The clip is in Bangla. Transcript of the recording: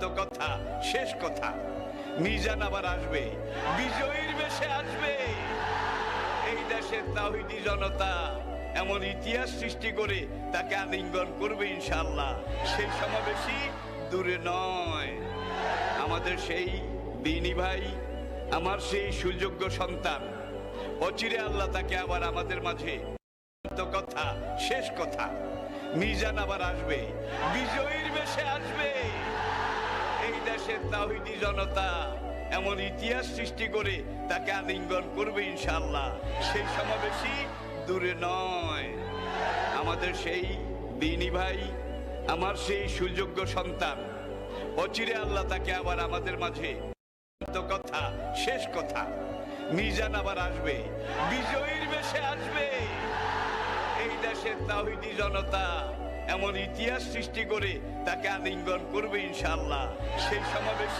তো কথা শেষ কথা, মিজান আবার আসবে, বিজয়ীর বেশে আসবে। এই দেশের তাওহীদি জনতা এমন ইতিহাস সৃষ্টি করে তাকে আলিঙ্গন করবে ইনশাআল্লাহ। সেই সমাবেশই দূরে নয়। আমাদের সেই দিনী ভাই, আমার সেই সুযোগ্য সন্তান, অচিরে আল্লাহ তাকে আবার আমাদের মাঝে। তো কথা শেষ কথা, মিজান আবার আসবে, বিজয়ীর বেশে আসবে। এই দেশের তাওহীদি জনতা এমন ইতিহাস সৃষ্টি করে তাকে আলিঙ্গন করবে ইনশাআল্লাহ। সেই সমাবেশই দূরে নয়। আমাদের সেই দিনী ভাই, আমার সেই সুযোগ্য সন্তান, অচিরে আল্লাহ তাকে আবার আমাদের মাঝে। তো কথা শেষ কথা, মিজান আবার আসবে, বিজয়ীর বেশে আসবে। এই দেশের তাওহীদি জনতা এমন ইতিহাস সৃষ্টি করে তাকে আলিঙ্গন করবে ইনশাআল্লাহ। সেই সমাবেশ